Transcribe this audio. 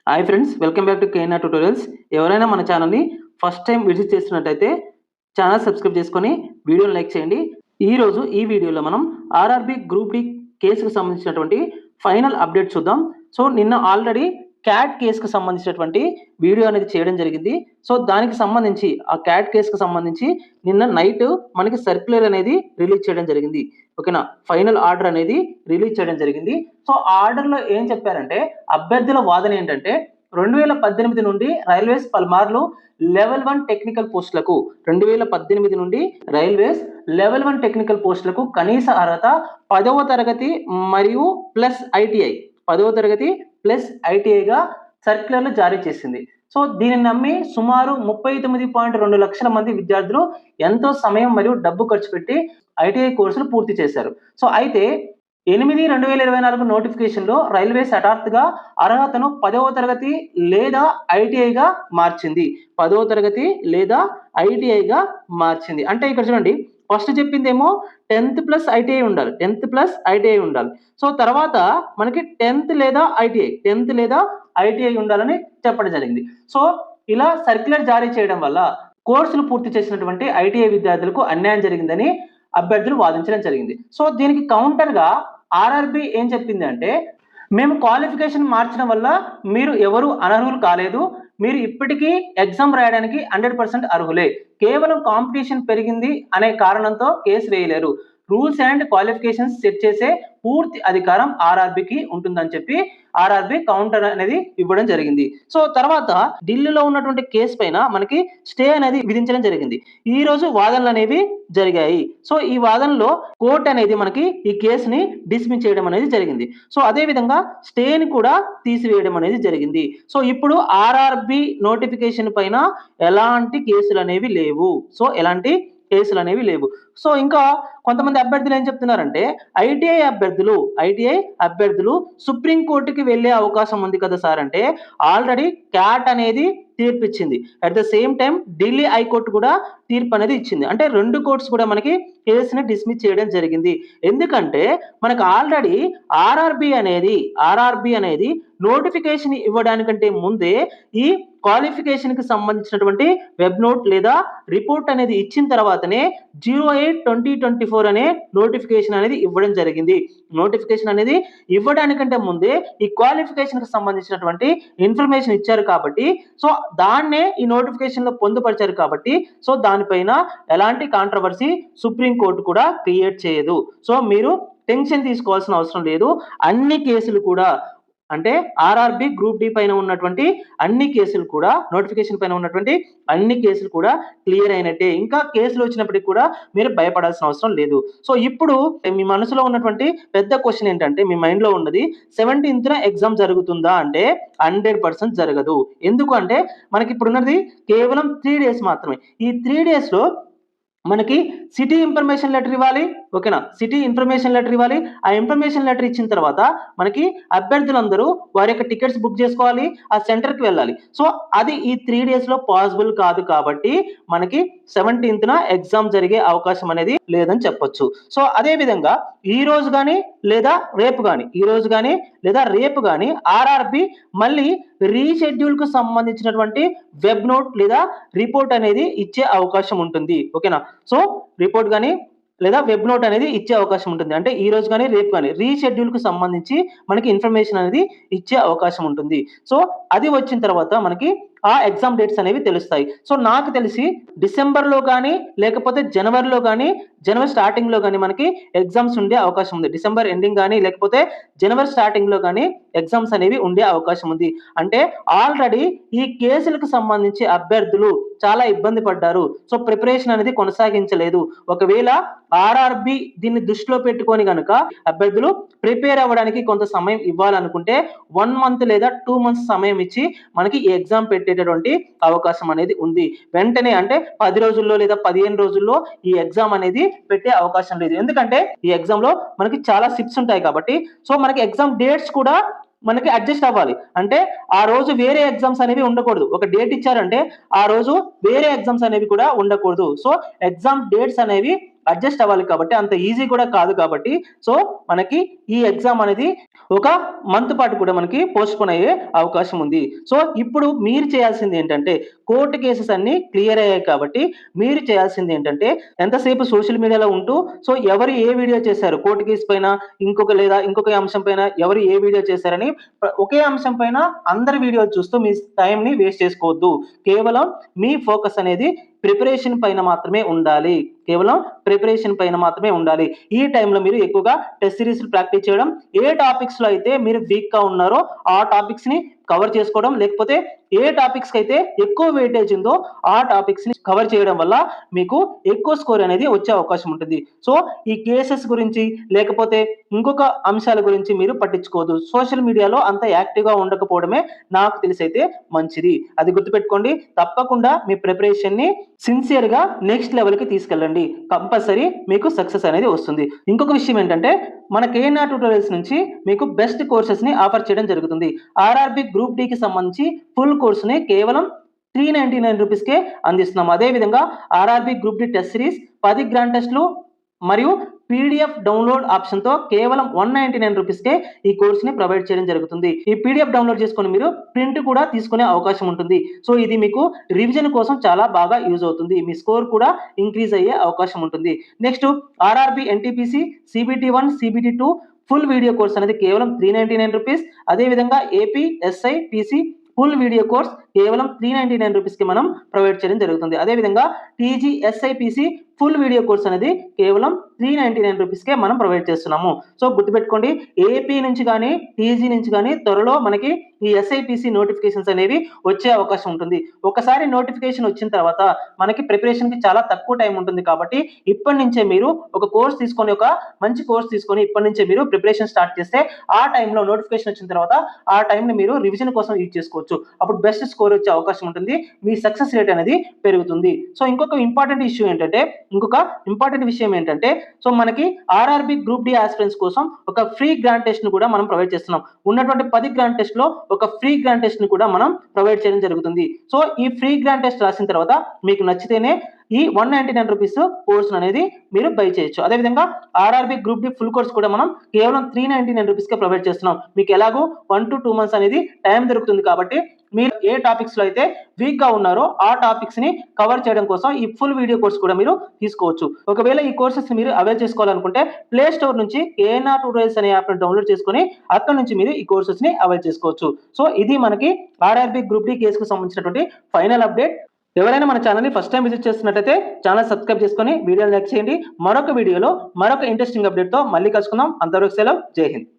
Hi friends, welcome back to KNR tutorials. ఎవరైనా మన ఛానల్ని ఫస్ట్ టైం విజిట్ చేస్తున్నట్టయితే ఛానల్ సబ్స్క్రైబ్ చేసుకొని వీడియోని లైక్ చేయండి. ఈరోజు ఈ వీడియోలో మనం ఆర్ఆర్బి గ్రూప్ డి కేసుకు సంబంధించినటువంటి ఫైనల్ అప్డేట్ చూద్దాం. సో నిన్న ఆల్రెడీ క్యాట్ కేసుకు సంబంధించినటువంటి వీడియో అనేది చేయడం జరిగింది. సో దానికి సంబంధించి ఆ క్యాట్ కేసుకు సంబంధించి నిన్న నైట్ మనకి సర్క్యులర్ అనేది రిలీజ్ చేయడం జరిగింది. ఓకేనా, ఫైనల్ ఆర్డర్ అనేది రిలీజ్ చేయడం జరిగింది. సో ఆ ఆర్డర్లో ఏం చెప్పారంటే అభ్యర్థుల వాదన ఏంటంటే 2018 నుండి రైల్వేస్ పలుమార్లు లెవెల్ 1 టెక్నికల్ పోస్టులకు 2018 నుండి రైల్వేస్ లెవెల్ 1 టెక్నికల్ పోస్టులకు కనీస అర్హత 10వ తరగతి మరియు ప్లస్ ఐటీఐ 10వ తరగతి ప్లస్ ఐటీఐగా సర్క్యులర్లు జారీ చేసింది. సో దీనిని నమ్మి సుమారు 39.2 లక్షల మంది విద్యార్థులు ఎంతో సమయం మరియు డబ్బు ఖర్చు పెట్టి ఐటీఐ కోర్సులు పూర్తి చేశారు. సో అయితే 8/2024 నోటిఫికేషన్లో రైల్వేస్ హఠాత్తుగా అర్హతను 10వ తరగతి లేదా ఐటీఐగా మార్చింది. 10వ తరగతి లేదా ఐటీఐగా మార్చింది. అంటే ఇక్కడ చూడండి, ఫస్ట్ చెప్పిందేమో 10th ప్లస్ ఐటీఐ ఉండాలి, 10th ప్లస్ ఐటీఐ ఉండాలి. సో తర్వాత మనకి 10th లేదా ఐటీఐ ఉండాలని చెప్పడం జరిగింది. సో ఇలా సర్క్యులర్ జారీ చేయడం వల్ల కోర్సులు పూర్తి చేసినటువంటి ఐటీఐ విద్యార్థులకు అన్యాయం జరిగిందని అభ్యర్థులు వాదించడం జరిగింది. సో దీనికి కౌంటర్గా ఆర్ఆర్బి ఏం చెప్పింది అంటే, మేము క్వాలిఫికేషన్ మార్చడం వల్ల మీరు ఎవరు అనర్హులు కాలేదు, మీరు ఇప్పటికీ ఎగ్జామ్ రాయడానికి 100% అర్హులే, కేవలం కాంపిటీషన్ పెరిగింది అనే కారణంతో కేసు వేయలేరు, రూల్స్ అండ్ క్వాలిఫికేషన్స్ సెట్ చేసే పూర్తి అధికారం ఆర్ఆర్బికి ఉంటుందని చెప్పి ఆర్ఆర్బి కౌంటర్ అనేది ఇవ్వడం జరిగింది. సో తర్వాత ఢిల్లీలో ఉన్నటువంటి కేసు పైన మనకి స్టే అనేది విధించడం జరిగింది. ఈ రోజు వాదనలు అనేవి జరిగాయి. సో ఈ వాదనలో కోర్టు అనేది మనకి ఈ కేసుని డిస్మిస్ చేయడం అనేది జరిగింది. సో అదే విధంగా స్టేని కూడా తీసివేయడం అనేది జరిగింది. సో ఇప్పుడు ఆర్ఆర్బి నోటిఫికేషన్ పైన ఎలాంటి కేసులు అనేవి లేవు. సో ఇంకా కొంతమంది అభ్యర్థులు ఏం చెప్తున్నారంటే, ఐటీఐ అభ్యర్థులు సుప్రీం కోర్టుకి వెళ్ళే అవకాశం ఉంది కదా సార్ అంటే, ఆల్రెడీ క్యాట్ అనేది తీర్పు ఇచ్చింది. At the same time Delhi high court కూడా తీర్పు అనేది ఇచ్చింది. అంటే రెండు కోర్ట్స్ కూడా మనకి కేసుని డిస్మిస్ చేయడం జరిగింది. ఎందుకంటే మనకు ఆల్రెడీ ఆర్ఆర్బి అనేది నోటిఫికేషన్ ఇవ్వడానికంటే ముందే ఈ క్వాలిఫికేషన్ కి సంబంధించినటువంటి వెబ్ నోట్ లేదా రిపోర్ట్ అనేది ఇచ్చిన తర్వాతనే 08/2024 అనే నోటిఫికేషన్ అనేది ఇవ్వడం జరిగింది. నోటిఫికేషన్ అనేది ఇవ్వడానికంటే ముందే ఈ క్వాలిఫికేషన్ కి సంబంధించినటువంటి ఇన్ఫర్మేషన్ ఇచ్చారు కాబట్టి, సో దాన్నే ఈ నోటిఫికేషన్ లో పొందుపరిచారు కాబట్టి, సో దానిపైన ఎలాంటి కాంట్రవర్సీ సుప్రీం కోర్టు కూడా క్రియేట్ చేయదు. సో మీరు టెన్షన్ తీసుకోవాల్సిన అవసరం లేదు. అన్ని కేసులు కూడా అంటే ఆర్ఆర్బి గ్రూప్ డి పైన ఉన్నటువంటి అన్ని కేసులు కూడా, నోటిఫికేషన్ పైన ఉన్నటువంటి అన్ని కేసులు కూడా క్లియర్ అయినట్టే. ఇంకా కేసులు వచ్చినప్పటికీ కూడా మీరు భయపడాల్సిన అవసరం లేదు. సో ఇప్పుడు మీ మనసులో ఉన్నటువంటి పెద్ద క్వశ్చన్ ఏంటంటే, మీ మైండ్ లో ఉన్నది 17th ఎగ్జామ్ జరుగుతుందా అంటే 100% జరగదు. ఎందుకు అంటే మనకి ఇప్పుడు ఉన్నది కేవలం 3 days మాత్రమే. ఈ 3 days లో మనకి సిటీ ఇన్ఫర్మేషన్ లెటర్ ఇవ్వాలి. ఓకేనా, సిటీ ఇన్ఫర్మేషన్ లెటర్ ఇవ్వాలి. ఆ ఇన్ఫర్మేషన్ లెటర్ ఇచ్చిన తర్వాత మనకి అభ్యర్థులందరూ వారి యొక్క టికెట్స్ బుక్ చేసుకోవాలి, ఆ సెంటర్కి వెళ్ళాలి. సో అది ఈ 3 days లో పాసిబుల్ కాదు కాబట్టి మనకి 17th ఎగ్జామ్ జరిగే అవకాశం అనేది లేదని చెప్పొచ్చు. సో అదే విధంగా ఈ రోజు కానీ లేదా రేపు కానీ ఆర్ఆర్బి మళ్ళీ రీషెడ్యూల్ కు సంబంధించినటువంటి వెబ్ నోట్ లేదా రిపోర్ట్ అనేది ఇచ్చే అవకాశం ఉంటుంది. ఓకేనా, సో రిపోర్ట్ కానీ లేదా వెబ్ నోట్ అనేది ఇచ్చే అవకాశం ఉంటుంది. అంటే ఈ రోజు కానీ రేపు కానీ రీషెడ్యూల్ కు సంబంధించి మనకి ఇన్ఫర్మేషన్ అనేది ఇచ్చే అవకాశం ఉంటుంది. సో అది వచ్చిన తర్వాత మనకి ఆ ఎగ్జామ్ డేట్స్ అనేవి తెలుస్తాయి. సో నాకు తెలిసి డిసెంబర్లో కానీ లేకపోతే జనవరిలో కానీ, జనవరి స్టార్టింగ్లో కానీ మనకి ఎగ్జామ్స్ ఉండే అవకాశం ఉంది. డిసెంబర్ ఎండింగ్ కానీ లేకపోతే జనవరి స్టార్టింగ్లో కానీ ఎగ్జామ్స్ అనేవి ఉండే అవకాశం ఉంది. అంటే ఆల్రెడీ ఈ కేసులకు సంబంధించి అభ్యర్థులు చాలా ఇబ్బంది పడ్డారు. సో ప్రిపరేషన్ అనేది కొనసాగించలేదు. ఒకవేళ ఆర్ఆర్బి దీన్ని దృష్టిలో పెట్టుకొని కనుక అభ్యర్థులు ప్రిపేర్ అవ్వడానికి కొంత సమయం ఇవ్వాలనుకుంటే 1 month లేదా 2 months సమయం ఇచ్చి మనకి ఈ ఎగ్జామ్ పెట్టేటటువంటి అవకాశం అనేది ఉంది. వెంటనే అంటే 10 రోజుల్లో లేదా 15 రోజుల్లో ఈ ఎగ్జామ్ అనేది పెట్టే అవకాశం లేదు. ఎందుకంటే ఈ ఎగ్జామ్ లో మనకి చాలా షిఫ్ట్స్ ఉంటాయి కాబట్టి, సో మనకి ఎగ్జామ్ డేట్స్ కూడా మనకి అడ్జస్ట్ అవ్వాలి. అంటే ఆ రోజు వేరే ఎగ్జామ్స్ అనేవి ఉండకూడదు. ఒక డేట్ ఇచ్చారంటే ఆ రోజు వేరే ఎగ్జామ్స్ అనేవి కూడా ఉండకూడదు. సో ఎగ్జామ్ డేట్స్ అనేవి అడ్జస్ట్ అవ్వాలి కాబట్టి అంత ఈజీ కూడా కాదు కాబట్టి సో మనకి ఈ ఎగ్జామ్ అనేది ఒక మంత్ పాటు కూడా మనకి పోస్ట్ పోన్ అయ్యే అవకాశం ఉంది. సో ఇప్పుడు మీరు చేయాల్సింది ఏంటంటే కోర్టు కేసెస్ అన్ని క్లియర్ అయ్యాయి కాబట్టి మీరు చేయాల్సింది ఏంటంటే ఎంతసేపు సోషల్ మీడియాలో ఉంటూ సో ఎవరు ఏ వీడియో చేశారు కోర్టు కేసు పైన ఇంకొక అంశం పైన ఎవరు ఏ వీడియో చేశారని ఒకే అంశం పైన అందరి వీడియో చూస్తూ మీ టైం ని వేస్ట్ చేసుకోవద్దు. కేవలం మీ ఫోకస్ అనేది ప్రిపరేషన్ పైన మాత్రమే ఉండాలి. కేవలం ప్రిపరేషన్ పైన మాత్రమే ఉండాలి. ఈ టైంలో మీరు ఎక్కువగా టెస్ట్ సిరీస్ ప్రాక్టీస్ చేయడం, ఏ టాపిక్స్ లో అయితే మీరు వీక్ గా ఉన్నారో ఆ టాపిక్స్ ని కవర్ చేసుకోవడం, లేకపోతే ఏ టాపిక్స్ కి అయితే ఎక్కువ వెయిటేజ్ ఉందో ఆ టాపిక్స్ ని కవర్ చేయడం వల్ల మీకు ఎక్కువ స్కోర్ అనేది వచ్చే అవకాశం ఉంటుంది. సో ఈ కేసెస్ గురించి లేకపోతే ఇంకొక అంశాల గురించి మీరు పట్టించుకోవద్దు. సోషల్ మీడియాలో అంత యాక్టివ్ గా ఉండకపోవడమే నాకు తెలిసైతే మంచిది. అది గుర్తుపెట్టుకోండి. తప్పకుండా మీ ప్రిపరేషన్ ని సిన్సియర్ గా నెక్స్ట్ లెవెల్ కి తీసుకెళ్ళండి. కంపల్సరీ మీకు సక్సెస్ అనేది వస్తుంది. ఇంకొక విషయం ఏంటంటే మన కేఎన్ఆర్ ట్యూటోరియల్స్ నుంచి మీకు బెస్ట్ కోర్సెస్ ని ఆఫర్ చేయడం జరుగుతుంది. ఆర్ఆర్బి గ్రూప్ డి కి సంబంధించి ఫుల్ కోర్సుని కేవలం 399 రూపీస్కే అందిస్తున్నాం. అదేవిధంగా RRB group D test series 10 grand టెస్ట్లు మరియు పీడిఎఫ్ డౌన్లోడ్ ఆప్షన్ తో కేవలం 199 రూపీస్కే ఈ కోర్స్ ని ప్రొవైడ్ చేయడం జరుగుతుంది. ఈ పీడిఎఫ్ డౌన్లోడ్ చేసుకొని మీరు ప్రింట్ కూడా తీసుకునే అవకాశం ఉంటుంది. సో ఇది మీకు రివిజన్ కోసం చాలా బాగా యూజ్ అవుతుంది. మీ స్కోర్ కూడా ఇంక్రీజ్ అయ్యే అవకాశం ఉంటుంది. Next RRB NTPC CBT 1 CBT 2 full video course అనేది కేవలం 399 రూపీస్. అదేవిధంగా AP SI PC full video course కేవలం 399 రూపీస్కి మనం ప్రొవైడ్ చేయడం జరుగుతుంది. అదేవిధంగా TG SIPC full video course అనేది కేవలం 399 రూపీస్కే మనం ప్రొవైడ్ చేస్తున్నాము. సో గుర్తుపెట్టుకోండి, ఏపీ నుంచి కానీ టీజీ నుంచి కానీ త్వరలో మనకి ఈ ఎస్ఐపిసి నోటిఫికేషన్స్ అనేవి వచ్చే అవకాశం ఉంటుంది. ఒకసారి నోటిఫికేషన్ వచ్చిన తర్వాత మనకి ప్రిపరేషన్ కి చాలా తక్కువ టైం ఉంటుంది కాబట్టి ఇప్పటి నుంచే మీరు ఒక కోర్స్ తీసుకొని ఒక మంచి కోర్స్ తీసుకొని ఇప్పటి నుంచే మీరు ప్రిపరేషన్ స్టార్ట్ చేస్తే ఆ టైంలో నోటిఫికేషన్ వచ్చిన తర్వాత ఆ టైంని మీరు రివిజన్ కోసం యూజ్ చేసుకోవచ్చు. అప్పుడు బెస్ట్ స్కోర్ వచ్చే అవకాశం ఉంటుంది. మీ సక్సెస్ రేట్ అనేది పెరుగుతుంది. సో ఇంకొక ఇంపార్టెంట్ విషయం ఏంటంటే సో మనకి ఆర్ఆర్బి గ్రూప్ డి ఆస్పిరెంట్స్ కోసం ఒక ఫ్రీ గ్రాండ్ టెస్ట్ ను కూడా మనం ప్రొవైడ్ చేస్తున్నాం. ఉన్నటువంటి 10 గ్రాండ్ టెస్ట్ లో ఒక ఫ్రీ గ్రాండ్ టెస్ట్ ని కూడా మనం ప్రొవైడ్ చేయడం జరుగుతుంది. సో ఈ ఫ్రీ గ్రాండ్ టెస్ట్ రాసిన తర్వాత మీకు నచ్చితేనే ఈ 199 రూపీస్ కోర్స్ అనేది మీరు బై చేయొచ్చు. అదేవిధంగా RRB group D full course కూడా మనం కేవలం 399 రూపీస్కే ప్రొవైడ్ చేస్తున్నాం. మీకు ఎలాగో 1 to 2 months అనేది టైం దొరుకుతుంది కాబట్టి మీరు ఏ టాపిక్స్ లో అయితే వీక్ గా ఉన్నారో ఆ టాపిక్స్ ని కవర్ చేయడం కోసం ఈ ఫుల్ వీడియో కోర్స్ కూడా మీరు తీసుకోవచ్చు. ఒకవేళ ఈ కోర్సెస్ మీరు అవైల్ చేసుకోవాలనుకుంటే ప్లే స్టోర్ నుంచి కేఎన్ఆర్ ట్యూటోరియల్స్ అనే యాప్ ని డౌన్లోడ్ చేసుకొని అక్కడ నుంచి మీరు ఈ కోర్సెస్ ని అవైల్ చేసుకోవచ్చు. సో ఇది మనకి ఆర్ఆర్బి గ్రూప్ డి కేసుకు సంబంధించినటువంటి ఫైనల్ అప్డేట్. ఎవరైనా మన ఛానల్ ని ఫస్ట్ టైం విజిట్ చేస్తున్నట్లయితే ఛానల్ సబ్స్క్రైబ్ చేసుకొని వీడియోని లైక్ చేయండి. మరొక వీడియోలో మరొక ఇంట్రెస్టింగ్ అప్డేట్ తో మళ్ళీ కలుసుకుందాం. అంతవరకు సెలవు. జై హింద్.